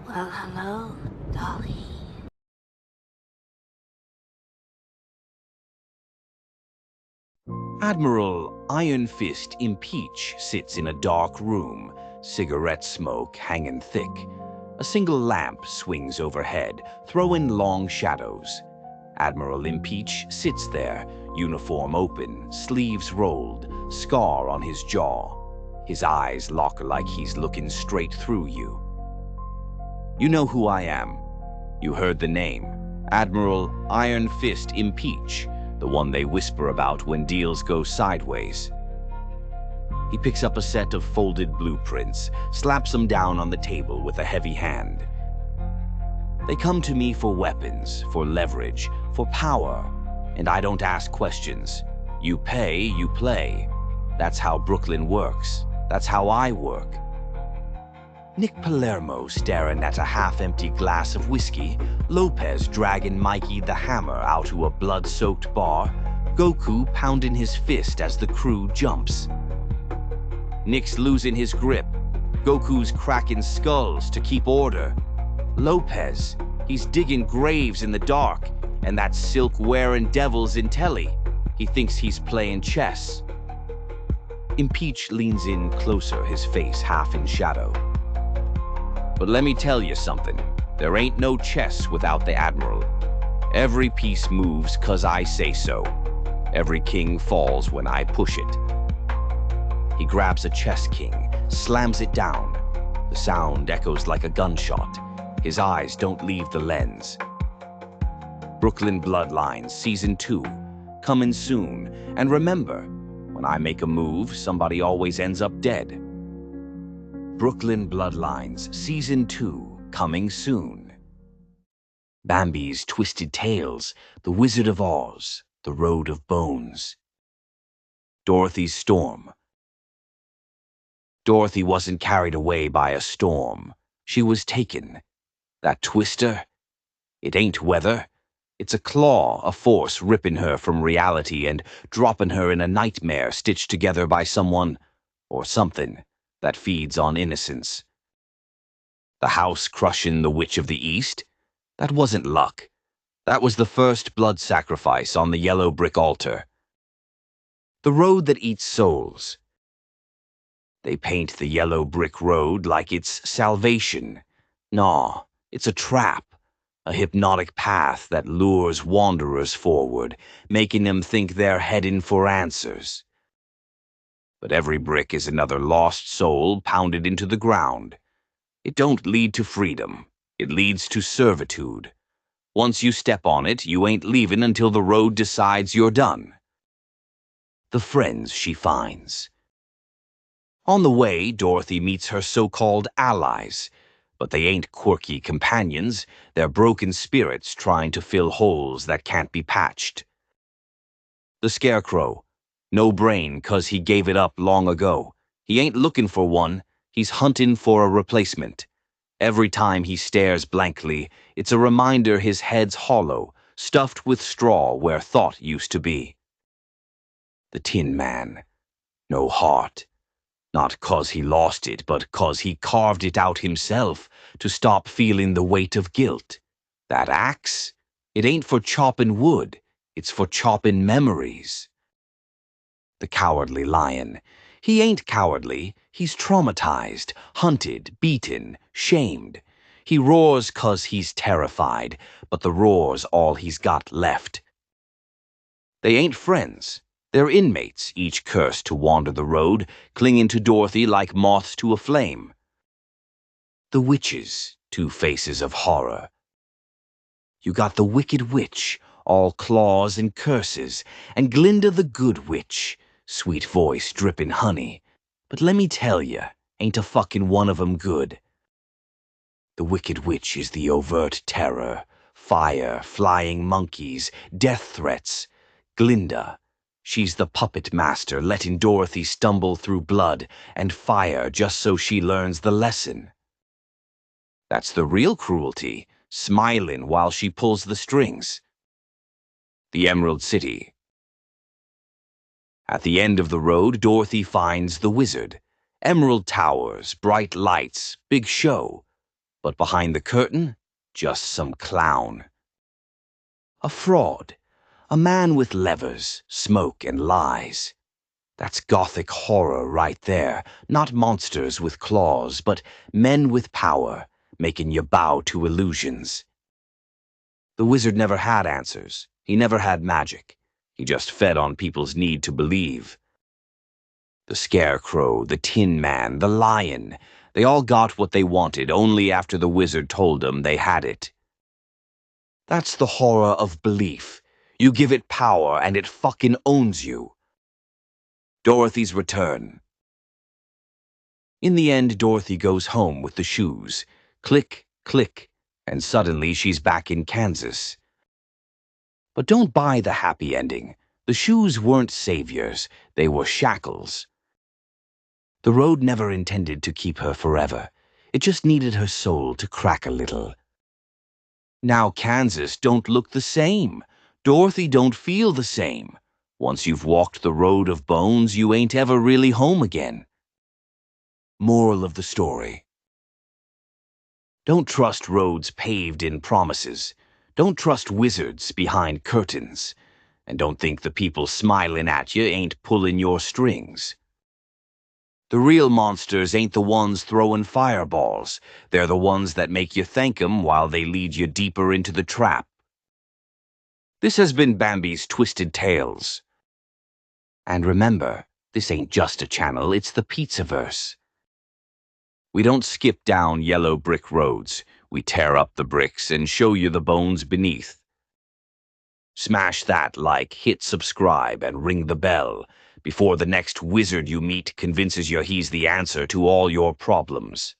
Well, hello, Dolly. Admiral Iron Fist Impeach sits in a dark room, cigarette smoke hanging thick. A single lamp swings overhead, throwing long shadows. Admiral Impeach sits there, uniform open, sleeves rolled, scar on his jaw. His eyes lock like he's looking straight through you. You know who I am. You heard the name. Admiral Iron Fist Impeach, the one they whisper about when deals go sideways. He picks up a set of folded blueprints, slaps them down on the table with a heavy hand. They come to me for weapons, for leverage, for power, and I don't ask questions. You pay, you play. That's how Brooklyn works. That's how I work. Nick Palermo staring at a half-empty glass of whiskey, Lopez dragging Mikey the Hammer out to a blood-soaked bar, Goku pounding his fist as the crew jumps. Nick's losing his grip, Goku's cracking skulls to keep order. Lopez, he's digging graves in the dark, and that silk-wearing devil's in telly. He thinks he's playing chess. Impeach leans in closer, his face half in shadow. But let me tell you something, there ain't no chess without the Admiral. Every piece moves 'cause I say so. Every king falls when I push it. He grabs a chess king, slams it down. The sound echoes like a gunshot. His eyes don't leave the lens. Brooklyn Bloodlines Season 2, coming soon. And remember, when I make a move, somebody always ends up dead. Brooklyn Bloodlines Season 2, coming soon. Bambi's Twisted Tales, The Wizard of Oz, The Road of Bones. Dorothy's Storm. Dorothy wasn't carried away by a storm. She was taken. That twister? It ain't weather. It's a claw, a force ripping her from reality and dropping her in a nightmare stitched together by someone, or something, that feeds on innocence. The house crushing the Witch of the East? That wasn't luck. That was the first blood sacrifice on the yellow brick altar. The road that eats souls. They paint the yellow brick road like it's salvation. Nah, it's a trap, a hypnotic path that lures wanderers forward, making them think they're heading for answers. But every brick is another lost soul pounded into the ground. It don't lead to freedom. It leads to servitude. Once you step on it, you ain't leaving until the road decides you're done. The friends she finds. On the way, Dorothy meets her so-called allies. But they ain't quirky companions. They're broken spirits trying to fill holes that can't be patched. The Scarecrow. No brain 'cause he gave it up long ago. He ain't looking for one. He's hunting for a replacement. Every time he stares blankly, it's a reminder his head's hollow, stuffed with straw where thought used to be. The Tin Man. No heart. Not 'cause he lost it, but 'cause he carved it out himself to stop feeling the weight of guilt. That axe? It ain't for chopping wood. It's for chopping memories. The Cowardly Lion. He ain't cowardly. He's traumatized, hunted, beaten, shamed. He roars 'cause he's terrified, but the roar's all he's got left. They ain't friends. They're inmates, each cursed to wander the road, clinging to Dorothy like moths to a flame. The Witches, two faces of horror. You got the Wicked Witch, all claws and curses, and Glinda the Good Witch, sweet voice dripping honey. But let me tell ya, ain't a fucking one of 'em good. The Wicked Witch is the overt terror, fire, flying monkeys, death threats. Glinda, she's the puppet master letting Dorothy stumble through blood and fire just so she learns the lesson. That's the real cruelty, smiling while she pulls the strings. The Emerald City. At the end of the road, Dorothy finds the wizard. Emerald towers, bright lights, big show. But behind the curtain, just some clown. A fraud. A man with levers, smoke, and lies. That's gothic horror right there. Not monsters with claws, but men with power, making you bow to illusions. The wizard never had answers. He never had magic. He just fed on people's need to believe. The scarecrow, the tin man, the lion, they all got what they wanted only after the wizard told them they had it. That's the horror of belief. You give it power and it fucking owns you. Dorothy's return. In the end, Dorothy goes home with the shoes. Click, click, and suddenly she's back in Kansas. But don't buy the happy ending. The shoes weren't saviors, they were shackles. The road never intended to keep her forever. It just needed her soul to crack a little. Now Kansas don't look the same. Dorothy don't feel the same. Once you've walked the road of bones, you ain't ever really home again. Moral of the story. Don't trust roads paved in promises. Don't trust wizards behind curtains. And don't think the people smiling at you ain't pulling your strings. The real monsters ain't the ones throwing fireballs. They're the ones that make you thank 'em while they lead you deeper into the trap. This has been Bambi's Twisted Tales. And remember, this ain't just a channel, it's the Pizzaverse. We don't skip down yellow brick roads. We tear up the bricks and show you the bones beneath. Smash that like, hit subscribe, and ring the bell before the next wizard you meet convinces you he's the answer to all your problems.